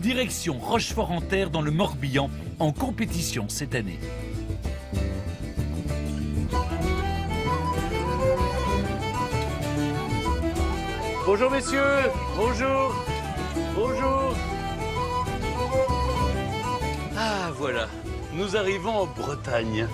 Direction Rochefort-en-Terre dans le Morbihan, en compétition cette année. Bonjour messieurs, bonjour, bonjour. Ah voilà, nous arrivons en Bretagne.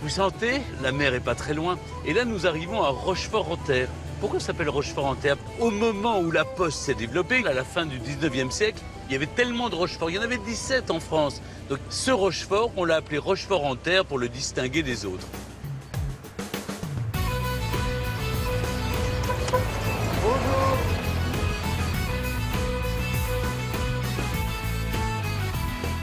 Vous sentez, la mer est pas très loin. Et là nous arrivons à Rochefort-en-Terre. Pourquoi ça s'appelle Rochefort-en-Terre? Au moment où la poste s'est développée, à la fin du 19e siècle, il y avait tellement de Rochefort, il y en avait 17 en France. Donc ce Rochefort, on l'a appelé Rochefort-en-Terre pour le distinguer des autres.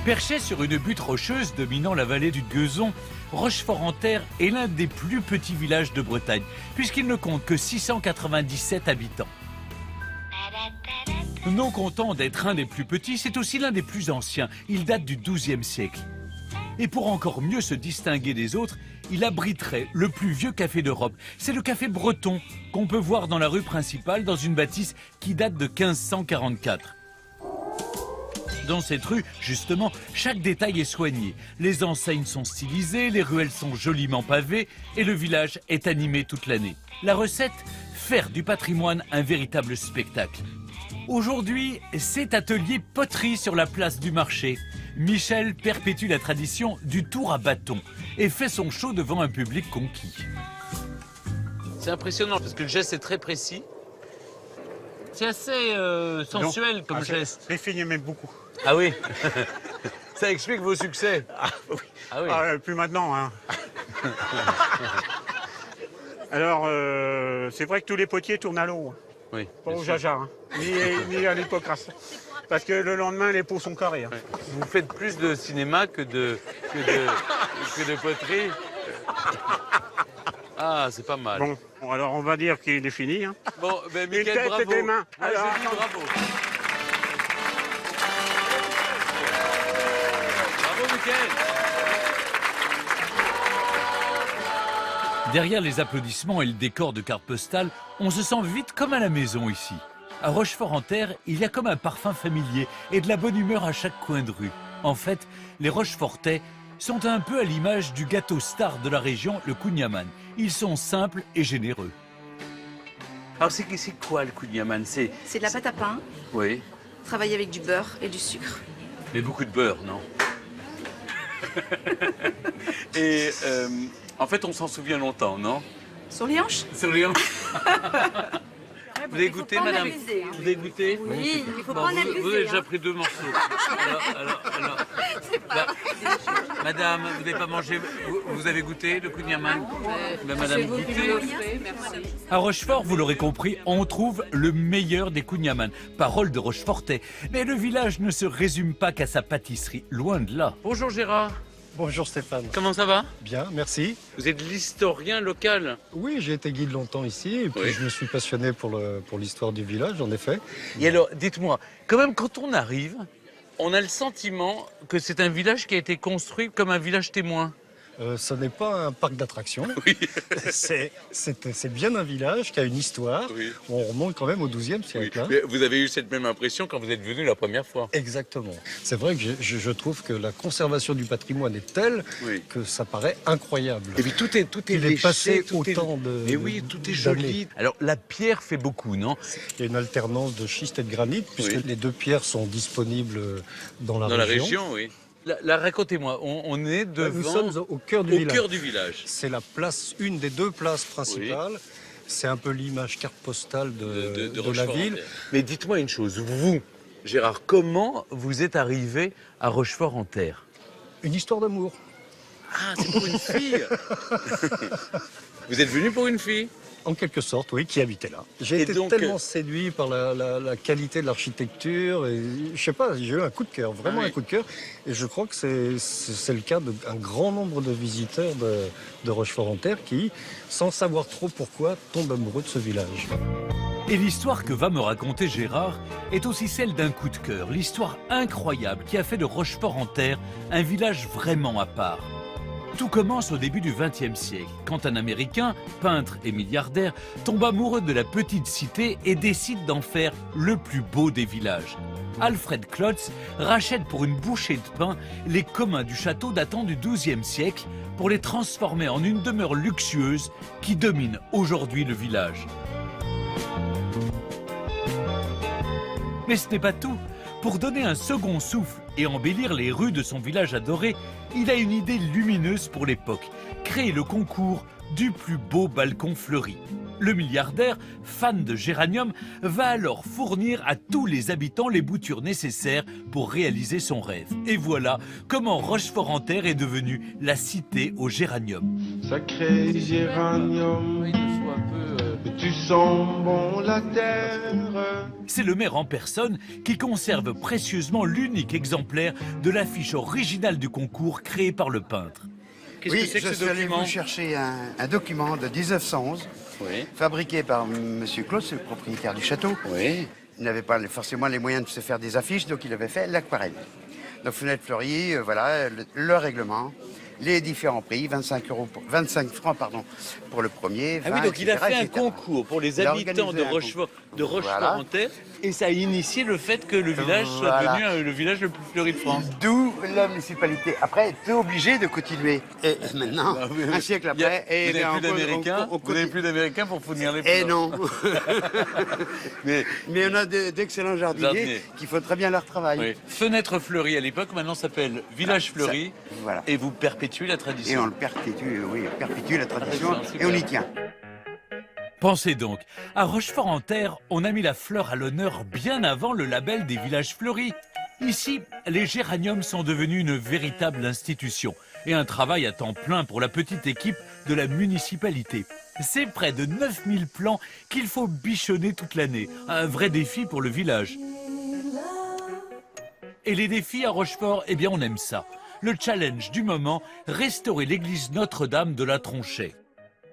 Perché sur une butte rocheuse dominant la vallée du Guezon, Rochefort-en-Terre est l'un des plus petits villages de Bretagne, puisqu'il ne compte que 697 habitants. Non content d'être un des plus petits, c'est aussi l'un des plus anciens. Il date du XIIe siècle. Et pour encore mieux se distinguer des autres, il abriterait le plus vieux café d'Europe. C'est le café breton qu'on peut voir dans la rue principale, dans une bâtisse qui date de 1544. Dans cette rue, justement, chaque détail est soigné. Les enseignes sont stylisées, les ruelles sont joliment pavées et le village est animé toute l'année. La recette, faire du patrimoine un véritable spectacle. Aujourd'hui, c'est atelier poterie sur la place du marché. Michel perpétue la tradition du tour à bâton et fait son show devant un public conquis. C'est impressionnant parce que le geste est très précis. C'est assez sensuel comme geste. Les filles aiment beaucoup. Ah oui. Ça explique vos succès. Ah oui. Ah oui. Plus maintenant. Hein. Alors, c'est vrai que tous les potiers tournent à l'eau. Oui. Pas au jaja, hein. ni à l'hypocrate. Parce que le lendemain, les pots sont carrés. Hein. Ouais. Vous faites plus de cinéma que de poterie. Ah, c'est pas mal. Bon, alors on va dire qu'il est fini. Hein. Bon, ben Mickaël, bravo. Des mains. Moi, Alors, je dis bravo. Bravo, Mickaël. Derrière les applaudissements et le décor de carte postale, on se sent vite comme à la maison ici. À Rochefort-en-Terre, il y a comme un parfum familier et de la bonne humeur à chaque coin de rue. En fait, les Rochefortais sont un peu à l'image du gâteau star de la région, le kouign-amann. Ils sont simples et généreux. Alors, c'est quoi le kouign-amann? C'est de la pâte à pain, Oui. travaillée avec du beurre et du sucre. Mais beaucoup de beurre, non? Et en fait, on s'en souvient longtemps, non? Sur les hanches? Sur les hanches. Vous avez goûté, madame? Vous avez goûté? Oui, il faut Bon, pas en vous abuser. avez déjà pris 2 morceaux. Alors. Bah, madame, vous n'avez pas mangé, vous avez goûté le kouign-amann? Ben, madame, goûtez. À Rochefort, vous l'aurez compris, on trouve le meilleur des kouign-amann. Parole de Rochefortais. Mais le village ne se résume pas qu'à sa pâtisserie, loin de là. Bonjour Gérard, Bonjour Stéphane. comment ça va? Bien, merci. Vous êtes l'historien local. Oui, j'ai été guide longtemps ici et puis Oui. je me suis passionné pour l'histoire du village, en effet. Et alors, dites-moi, quand même, quand on arrive, on a le sentiment que c'est un village qui a été construit comme un village témoin. Ce n'est pas un parc d'attractions. Oui. C'est bien un village qui a une histoire. Oui. On remonte quand même au XIIe siècle. Hein. Mais vous avez eu cette même impression quand vous êtes venu la première fois. Exactement. C'est vrai que je trouve que la conservation du patrimoine est telle Oui. que ça paraît incroyable. Et puis tout est Il est léché, passé tout est- autant de Mais oui, tout est d'années. joli. Alors la pierre fait beaucoup, non? Il y a une alternance de schiste et de granit puisque Oui. les deux pierres sont disponibles dans la Dans la région. région, oui. Là, racontez-moi, on est devant... Nous sommes au cœur du au village. cœur du village. C'est la place, une des deux places principales. C'est un peu l'image carte postale de la Rochefort-en-Terre. ville. Mais dites-moi une chose, vous, Gérard, comment vous êtes arrivé à Rochefort-en-Terre? Une histoire d'amour. Ah, c'est pour une fille. Vous êtes venu pour une fille? En quelque sorte, oui, qui habitait là. J'ai Et été donc, tellement séduit par la qualité de l'architecture. Et je sais pas, j'ai eu un coup de cœur, vraiment Ah oui. un coup de cœur. Et je crois que c'est le cas d'un grand nombre de visiteurs de Rochefort-en-Terre qui, sans savoir trop pourquoi, tombent amoureux de ce village. Et l'histoire que va me raconter Gérard est aussi celle d'un coup de cœur. L'histoire incroyable qui a fait de Rochefort-en-Terre un village vraiment à part. Tout commence au début du XXe siècle, quand un Américain, peintre et milliardaire, tombe amoureux de la petite cité et décide d'en faire le plus beau des villages. Alfred Klotz rachète pour une bouchée de pain les communs du château datant du XIIe siècle pour les transformer en une demeure luxueuse qui domine aujourd'hui le village. Mais ce n'est pas tout. Pour donner un second souffle et embellir les rues de son village adoré, il a une idée lumineuse pour l'époque, créer le concours du plus beau balcon fleuri. Le milliardaire, fan de géranium, va alors fournir à tous les habitants les boutures nécessaires pour réaliser son rêve. Et voilà comment Rochefort-en-Terre est devenue la cité au géranium. Sacré géranium, tu sens bon la terre. C'est le maire en personne qui conserve précieusement l'unique exemplaire de l'affiche originale du concours créé par le peintre. Qu'est-ce que c'est que je ce suis allé document? vous chercher un document de 1911, Oui. fabriqué par M. Claus, le propriétaire du château. Oui. Il n'avait pas forcément les moyens de se faire des affiches, donc il avait fait l'aquarelle. Donc fenêtre fleurie, voilà, le règlement, les différents prix, 25 francs pour le premier. 20, Ah oui, donc il a etc., fait un etc. concours pour les Il a habitants de organisé un Rochefort-en-Terre et ça a initié le fait que le village soit Voilà. devenu le village le plus fleuri de France. D'où la municipalité. Après, tu es obligé de continuer. Et maintenant, Ah oui, oui. un siècle Il y a- après, et vous n'avez plus d'Américains on vous n'avez plus d'Américains pour fournir les Eh fleurs. non. Mais Mais on a d'excellents jardiniers Jardiniers. qui font très bien leur travail. oui. Fenêtre fleurie à l'époque, maintenant s'appelle Village Fleuri. Voilà. Et vous perpétuez la Et tradition. on le perpétue, oui, on perpétue la tradition Ah, super. et on y tient. Pensez donc, à Rochefort-en-Terre, on a mis la fleur à l'honneur bien avant le label des villages fleuris. Ici, les géraniums sont devenus une véritable institution et un travail à temps plein pour la petite équipe de la municipalité. C'est près de 9000 plants qu'il faut bichonner toute l'année. Un vrai défi pour le village. Et les défis à Rochefort, eh bien on aime ça. Le challenge du moment, restaurer l'église Notre-Dame de la Tronchet.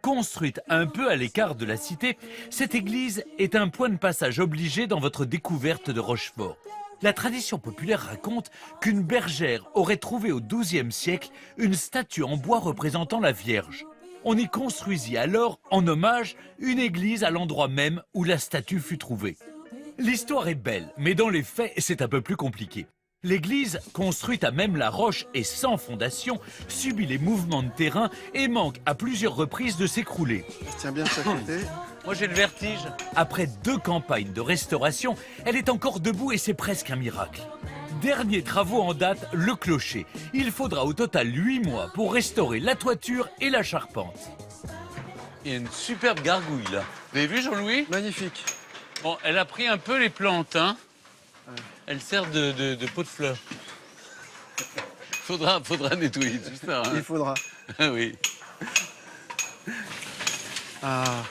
Construite un peu à l'écart de la cité, cette église est un point de passage obligé dans votre découverte de Rochefort. La tradition populaire raconte qu'une bergère aurait trouvé au XIIe siècle une statue en bois représentant la Vierge. On y construisit alors, en hommage, une église à l'endroit même où la statue fut trouvée. L'histoire est belle, mais dans les faits, c'est un peu plus compliqué. L'église, construite à même la roche et sans fondation, subit les mouvements de terrain et manque à plusieurs reprises de s'écrouler. Tiens bien sa côté. Moi j'ai le vertige. Après 2 campagnes de restauration, elle est encore debout et c'est presque un miracle. Derniers travaux en date, le clocher. Il faudra au total 8 mois pour restaurer la toiture et la charpente. Il y a une superbe gargouille là. Vous avez vu Jean-Louis? Magnifique. Bon, elle a pris un peu les plantes, hein. Elle sert de pot de fleurs. Faudra nettoyer tout ça. Hein. Il faudra. Ah oui. Ah.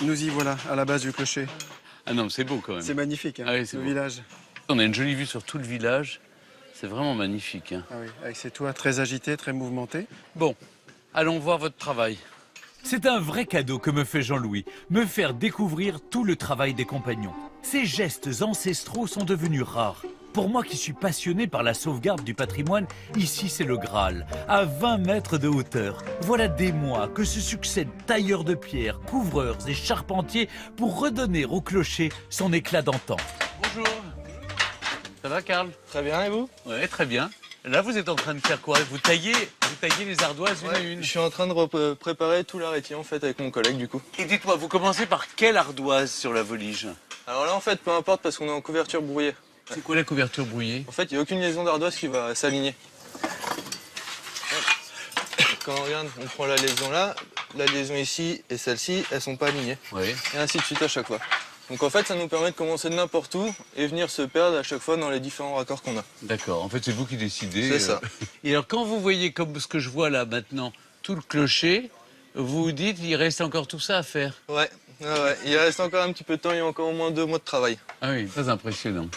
Nous y voilà, à la base du clocher. Ah non, mais c'est beau quand même. C'est magnifique, hein, Ah oui, c'est le beau. village. On a une jolie vue sur tout le village. C'est vraiment magnifique. Hein. Ah oui, avec ses toits très agités, très mouvementés. Bon, allons voir votre travail. C'est un vrai cadeau que me fait Jean-Louis, me faire découvrir tout le travail des compagnons. Ces gestes ancestraux sont devenus rares. Pour moi qui suis passionné par la sauvegarde du patrimoine, ici c'est le Graal, à 20 mètres de hauteur. Voilà des mois que se succèdent tailleurs de pierre, couvreurs et charpentiers pour redonner au clocher son éclat d'antan. Bonjour. Ça va, Karl? Très bien, et vous? Ouais, très bien. Là, vous êtes en train de faire quoi? Vous taillez les ardoises une à une. Je suis en train de préparer tout l'arrêté en fait avec mon collègue du coup. Et dites-moi, vous commencez par quelle ardoise sur la volige? Alors là en fait peu importe parce qu'on est en couverture brouillée. C'est quoi la couverture brouillée? En fait il n'y a aucune liaison d'ardoise qui va s'aligner. Quand on regarde, on prend la liaison là, la liaison ici et celle-ci, elles sont pas alignées. Oui. Et ainsi de suite à chaque fois. Donc en fait ça nous permet de commencer de n'importe où et venir se perdre à chaque fois dans les différents raccords qu'on a. D'accord. En fait, c'est vous qui décidez. C'est ça. Et alors, quand vous voyez comme ce que je vois là maintenant, tout le clocher, vous vous dites, il reste encore tout ça à faire. Ouais, il reste encore un petit peu de temps, il y a encore au moins 2 mois de travail. Ah oui, très impressionnant.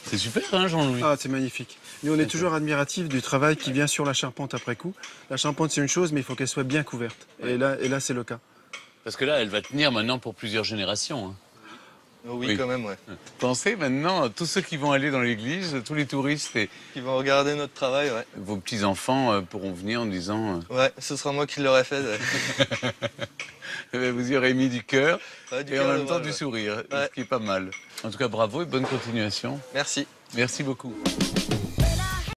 C'est super, hein, Jean-Louis? Ah, c'est magnifique. Nous, on est toujours admiratifs du travail qui vient sur la charpente après coup. La charpente, c'est une chose, mais il faut qu'elle soit bien couverte. Et là c'est le cas. Parce que là, elle va tenir maintenant pour plusieurs générations. Hein. Oui, Oui. quand même, ouais. Pensez maintenant à tous ceux qui vont aller dans l'église, tous les touristes et Qui vont regarder notre travail, ouais. vos petits-enfants pourront venir en disant Ouais, ce sera moi qui l'aurais fait. vous y aurez mis du cœur Ouais, du et en cœur, même temps ouais, du ouais. sourire, Ouais. ce qui est pas mal. En tout cas, bravo et bonne continuation. Merci. Merci beaucoup.